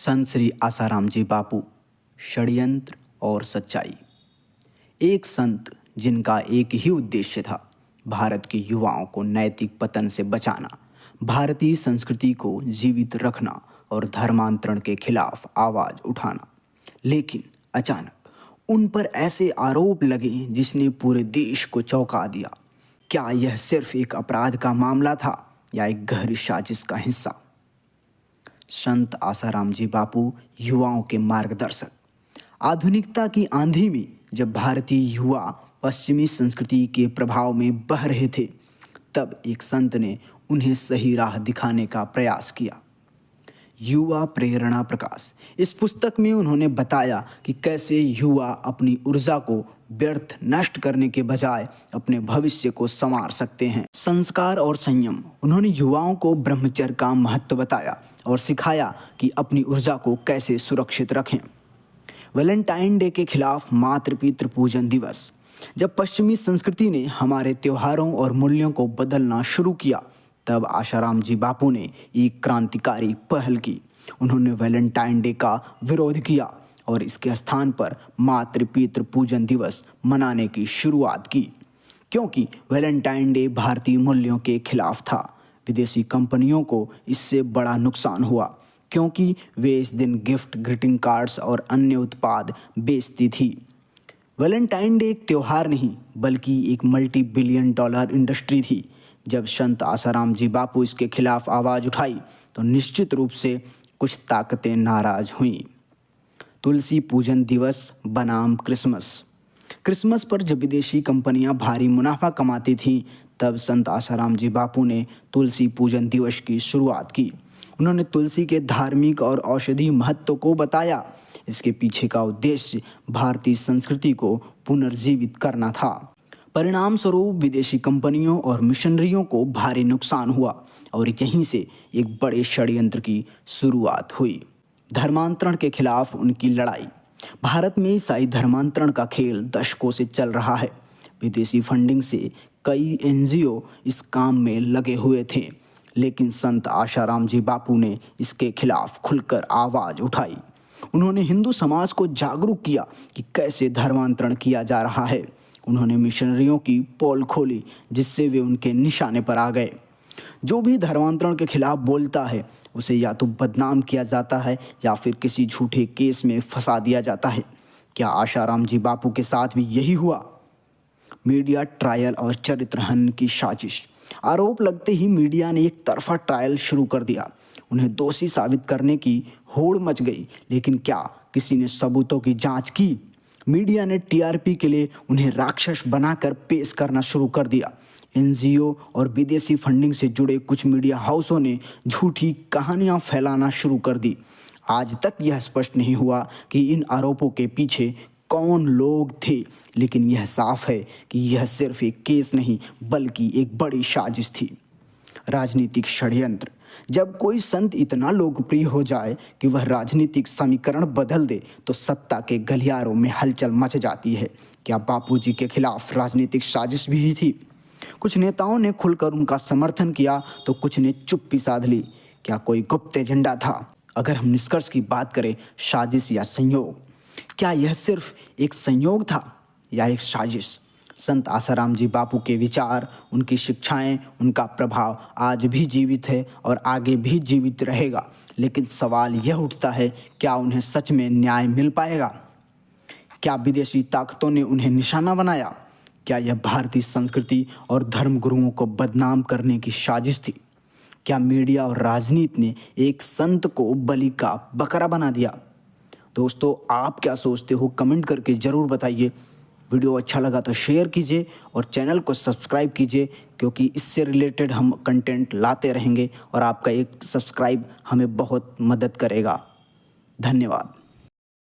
संत श्री आसाराम जी बापू, षड्यंत्र और सच्चाई। एक संत जिनका एक ही उद्देश्य था, भारत के युवाओं को नैतिक पतन से बचाना, भारतीय संस्कृति को जीवित रखना और धर्मांतरण के खिलाफ आवाज़ उठाना। लेकिन अचानक उन पर ऐसे आरोप लगे जिसने पूरे देश को चौंका दिया। क्या यह सिर्फ एक अपराध का मामला था या एक गहरी साजिश का हिस्सा? संत आसाराम जी बापू, युवाओं के मार्गदर्शक। आधुनिकता की आंधी में जब भारतीय युवा पश्चिमी संस्कृति के प्रभाव में बह रहे थे, तब एक संत ने उन्हें सही राह दिखाने का प्रयास किया। युवा प्रेरणा प्रकाश। इस पुस्तक में उन्होंने बताया कि कैसे युवा अपनी ऊर्जा को व्यर्थ नष्ट करने के बजाय अपने भविष्य को संवार सकते हैं। संस्कार और संयम। उन्होंने युवाओं को ब्रह्मचर्य का महत्व बताया और सिखाया कि अपनी ऊर्जा को कैसे सुरक्षित रखें। वैलेंटाइन डे के खिलाफ मातृ पितृ पूजन दिवस। जब पश्चिमी संस्कृति ने हमारे त्योहारों और मूल्यों को बदलना शुरू किया, तब आसाराम जी बापू ने एक क्रांतिकारी पहल की। उन्होंने वैलेंटाइन डे का विरोध किया और इसके स्थान पर मातृ पितृ पूजन दिवस मनाने की शुरुआत की, क्योंकि वैलेंटाइन डे भारतीय मूल्यों के खिलाफ था। विदेशी कंपनियों को इससे बड़ा नुकसान हुआ, क्योंकि वे इस दिन गिफ्ट, ग्रीटिंग कार्ड्स और अन्य उत्पाद बेचती थी। वैलेंटाइन डे एक त्यौहार नहीं, बल्कि एक मल्टी बिलियन डॉलर इंडस्ट्री थी। जब संत आसाराम जी बापू इसके खिलाफ आवाज़ उठाई, तो निश्चित रूप से कुछ ताकतें नाराज हुईं। तुलसी पूजन दिवस बनाम क्रिसमस। क्रिसमस पर जब विदेशी कंपनियां भारी मुनाफा कमाती थीं, तब संत आसाराम जी बापू ने तुलसी पूजन दिवस की शुरुआत की। उन्होंने तुलसी के धार्मिक और औषधि महत्व को बताया। इसके पीछे का उद्देश्य भारतीय संस्कृति को पुनर्जीवित करना था। परिणाम स्वरूप विदेशी कंपनियों और मिशनरियों को भारी नुकसान हुआ और यहीं से एक बड़े षड्यंत्र की शुरुआत हुई। धर्मांतरण के खिलाफ उनकी लड़ाई। भारत में ईसाई धर्मांतरण का खेल दशकों से चल रहा है। विदेशी फंडिंग से कई एनजीओ इस काम में लगे हुए थे, लेकिन संत आसाराम जी बापू ने इसके खिलाफ खुलकर आवाज़ उठाई। उन्होंने हिंदू समाज को जागरूक किया कि कैसे धर्मांतरण किया जा रहा है। उन्होंने मिशनरियों की पोल खोली, जिससे वे उनके निशाने पर आ गए। जो भी धर्मांतरण के खिलाफ बोलता है, उसे या तो बदनाम किया जाता है या फिर किसी झूठे केस में फंसा दिया जाता है। क्या आसाराम जी बापू के साथ भी यही हुआ? मीडिया ट्रायल और चरित्रहनन की साजिश। आरोप लगते ही मीडिया ने एक तरफा ट्रायल शुरू कर दिया। उन्हें दोषी साबित करने की होड़ मच गई, लेकिन क्या किसी ने सबूतों की जांच की? मीडिया ने टीआरपी के लिए उन्हें राक्षस बनाकर पेश करना शुरू कर दिया। एनजीओ और विदेशी फंडिंग से जुड़े कुछ मीडिया हाउसों ने झूठी कहानियां फैलाना शुरू कर दी। आज तक यह स्पष्ट नहीं हुआ कि इन आरोपों के पीछे कौन लोग थे, लेकिन यह साफ है कि यह सिर्फ एक केस नहीं, बल्कि एक बड़ी साजिश थी। राजनीतिक षड्यंत्र। जब कोई संत इतना लोकप्रिय हो जाए कि वह राजनीतिक समीकरण बदल दे, तो सत्ता के गलियारों में हलचल मच जाती है। क्या बापूजी के खिलाफ राजनीतिक साजिश भी थी? कुछ नेताओं ने खुलकर उनका समर्थन किया, तो कुछ ने चुप्पी साध ली। क्या कोई गुप्त एजेंडा था? अगर हम निष्कर्ष की बात करें, साजिश या संयोग, क्या यह सिर्फ एक संयोग था या एक साजिश? संत आसाराम जी बापू के विचार, उनकी शिक्षाएं, उनका प्रभाव आज भी जीवित है और आगे भी जीवित रहेगा। लेकिन सवाल यह उठता है, क्या उन्हें सच में न्याय मिल पाएगा? क्या विदेशी ताकतों ने उन्हें निशाना बनाया? क्या यह भारतीय संस्कृति और धर्मगुरुओं को बदनाम करने की साजिश थी? क्या मीडिया और राजनीति ने एक संत को बलि का बकरा बना दिया? दोस्तों, आप क्या सोचते हो? कमेंट करके ज़रूर बताइए। वीडियो अच्छा लगा तो शेयर कीजिए और चैनल को सब्सक्राइब कीजिए, क्योंकि इससे रिलेटेड हम कंटेंट लाते रहेंगे और आपका एक सब्सक्राइब हमें बहुत मदद करेगा। धन्यवाद।